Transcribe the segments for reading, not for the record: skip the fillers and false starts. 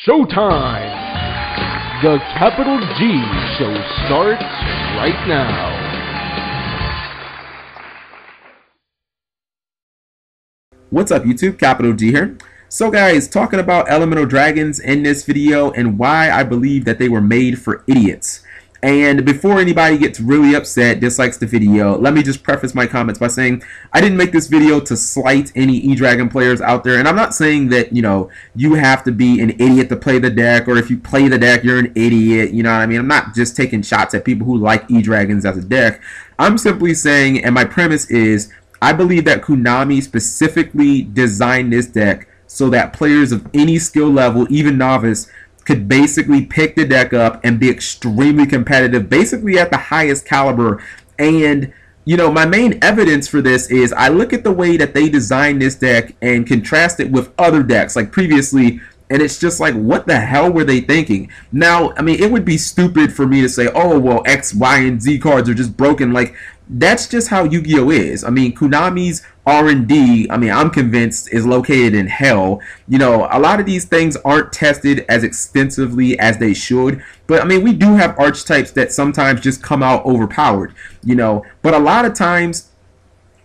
Showtime! The Capital G Show starts right now. What's up YouTube, Capital G here. So guys, talking about elemental dragons in this video and why I believe that they were made for idiots. And before anybody gets really upset, dislikes the video, let me just preface my comments by saying I didn't make this video to slight any E-Dragon players out there. And I'm not saying that, you know, you have to be an idiot to play the deck, or if you play the deck, you're an idiot. You know what I mean? I'm not just taking shots at people who like E-Dragons as a deck. I'm simply saying, and my premise is, I believe that Konami specifically designed this deck so that players of any skill level, even novice, could basically pick the deck up and be extremely competitive, basically at the highest caliber. And, you know, my main evidence for this is I look at the way that they designed this deck and contrast it with other decks like previously, and it's just like, what the hell were they thinking? Now, I mean, it would be stupid for me to say, oh, well, X, Y, and Z cards are just broken. Like, that's just how Yu-Gi-Oh! Is. I mean, Konami's R&D, I mean, I'm convinced, is located in hell. You know, a lot of these things aren't tested as extensively as they should. But, I mean, we do have archetypes that sometimes just come out overpowered, you know. But a lot of times,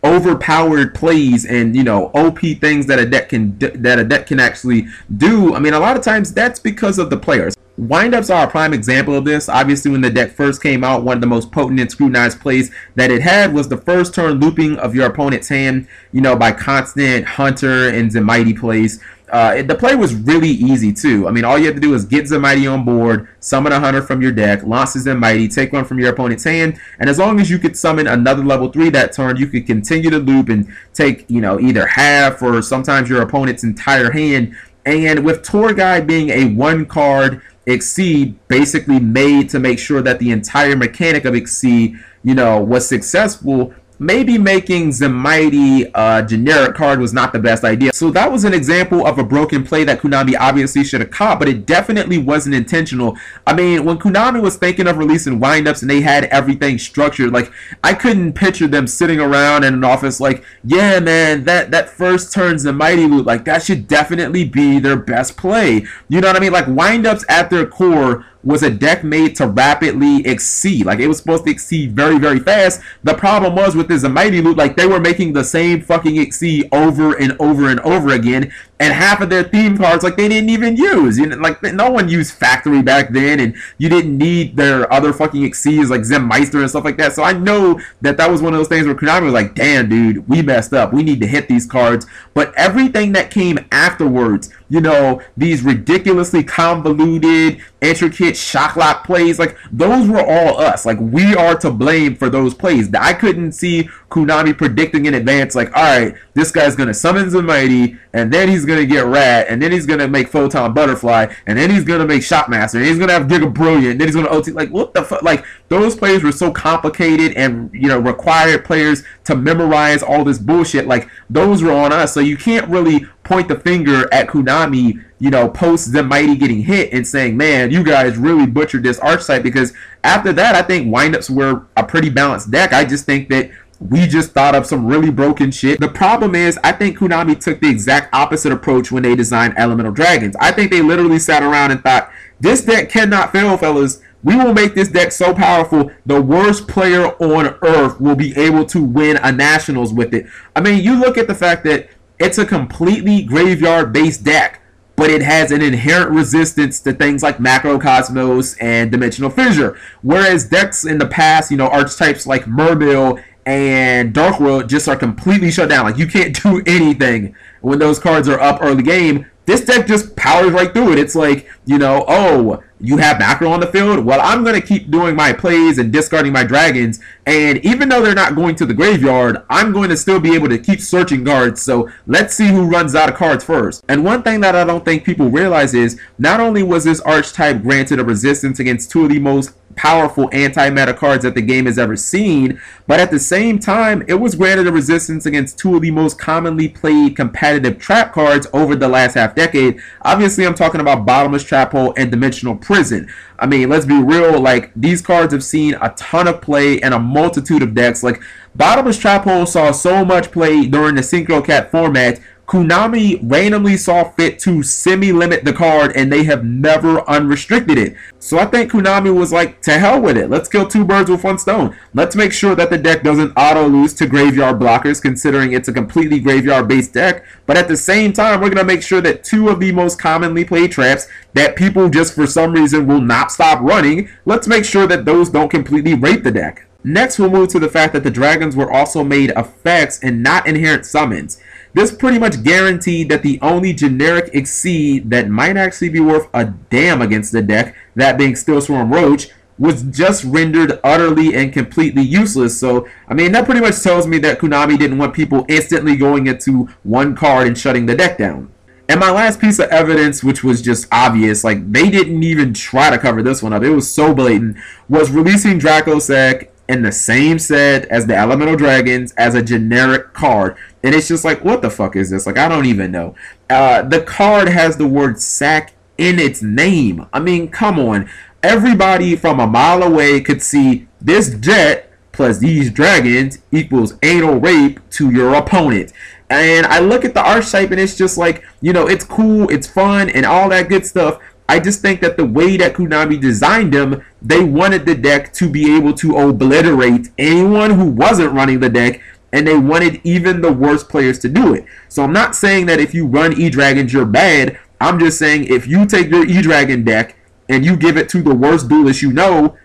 overpowered plays and, you know, OP things that a deck can actually do, I mean, a lot of times that's because of the players. Windups are a prime example of this. Obviously, when the deck first came out, one of the most potent and scrutinized plays that it had was the first turn looping of your opponent's hand, you know, by constant Hunter and Zemighty plays. The play was really easy too. I mean, all you have to do is get Zemighty on board, summon a Hunter from your deck, launch Zemighty, take one from your opponent's hand, and as long as you could summon another level 3 that turn, you could continue to loop and take, you know, either half or sometimes your opponent's entire hand. And with Tour Guide being a 1-card Exceed, basically made to make sure that the entire mechanic of Exceed, you know, was successful, maybe making Zemighty a generic card was not the best idea. So that was an example of a broken play that Konami obviously should have caught, but it definitely wasn't intentional. I mean, when Konami was thinking of releasing windups and they had everything structured, like, I couldn't picture them sitting around in an office like, yeah, man, that first turn Zemighty loop, like, that should definitely be their best play. You know what I mean? Like, windups at their core was a deck made to rapidly exceed. Like, it was supposed to exceed very, very fast. The problem was with the Zemighty loop, like, they were making the same fucking exceed over and over and over again, and half of their theme cards, like, they didn't even use. You know, like, no one used Factory back then, and you didn't need their other fucking exceeds like Zenmeister and stuff like that. So I know that that was one of those things where Konami was like, damn, dude, we messed up. We need to hit these cards. But everything that came afterwards, you know, these ridiculously convoluted, intricate shock lock plays, like, those were all us. Like, we are to blame for those plays. I couldn't see Konami predicting in advance, like, alright, this guy's gonna summon Zemighty, and then he's gonna get Rat, and then he's gonna make Photon Butterfly, and then he's gonna make Shotmaster, and he's gonna have Giga Brilliant, and then he's gonna OT. Like, what the fuck? Like, those plays were so complicated and, you know, required players to memorize all this bullshit. Like, those were on us. So you can't really point the finger at Konami, you know, post Zemighty getting hit and saying, man, you guys really butchered this archetype, because after that, I think windups were a pretty balanced deck. I just think that we just thought of some really broken shit. The problem is, I think Konami took the exact opposite approach when they designed Elemental Dragons. I think they literally sat around and thought, this deck cannot fail, fellas. We will make this deck so powerful, the worst player on earth will be able to win a Nationals with it. I mean, you look at the fact that it's a completely graveyard-based deck, but it has an inherent resistance to things like Macrocosmos and Dimensional Fissure. Whereas decks in the past, you know, archetypes like Mermail and Dark World just are completely shut down. Like, you can't do anything when those cards are up early game. This deck just powers right through it. It's like, you know, oh, you have macro on the field? Well, I'm going to keep doing my plays and discarding my dragons, and even though they're not going to the graveyard, I'm going to still be able to keep searching cards, so let's see who runs out of cards first. And one thing that I don't think people realize is, not only was this archetype granted a resistance against two of the most powerful anti-meta cards that the game has ever seen, but at the same time, it was granted a resistance against two of the most commonly played competitive trap cards over the last half decade. Obviously, I'm talking about Bottomless Trap Hole and Dimensional Prison. I mean, let's be real, like, these cards have seen a ton of play in a multitude of decks. Like, Bottomless Trap Hole saw so much play during the Synchro Cat format, Konami randomly saw fit to semi-limit the card, and they have never unrestricted it. So I think Konami was like, to hell with it. Let's kill two birds with one stone. Let's make sure that the deck doesn't auto-lose to graveyard blockers, considering it's a completely graveyard-based deck. But at the same time, we're going to make sure that two of the most commonly played traps that people just for some reason will not stop running, let's make sure that those don't completely rape the deck. Next, we'll move to the fact that the dragons were also made effects and not inherent summons. This pretty much guaranteed that the only generic exceed that might actually be worth a damn against the deck, that being Stillswarm Roach, was just rendered utterly and completely useless. So, I mean, that pretty much tells me that Konami didn't want people instantly going into one card and shutting the deck down. And my last piece of evidence, which was just obvious, like they didn't even try to cover this one up, it was so blatant, was releasing Drago SEC in the same set as the Elemental Dragons as a generic card. And it's just like, what the fuck is this? Like, I don't even know. The card has the word SAC in its name. I mean, come on. Everybody from a mile away could see this jet plus these dragons equals anal rape to your opponent. And I look at the archetype and it's just like, you know, it's cool, it's fun, and all that good stuff. I just think that the way that Konami designed them, they wanted the deck to be able to obliterate anyone who wasn't running the deck, and they wanted even the worst players to do it. So I'm not saying that if you run E-Dragons, you're bad. I'm just saying if you take your E-Dragon deck and you give it to the worst duelist you know,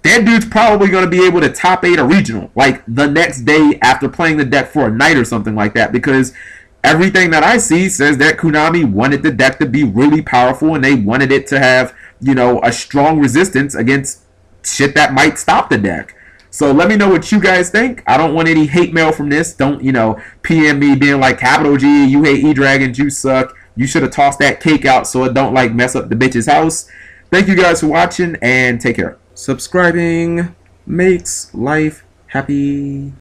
that dude's probably going to be able to top 8 a regional, like the next day after playing the deck for a night or something like that, because everything that I see says that Konami wanted the deck to be really powerful and they wanted it to have, you know, a strong resistance against shit that might stop the deck. So let me know what you guys think. I don't want any hate mail from this. Don't, you know, PM me being like, Capital G, you hate E-Dragons, you suck. You should have tossed that cake out so it don't like mess up the bitch's house. Thank you guys for watching and take care. Subscribing makes life happy.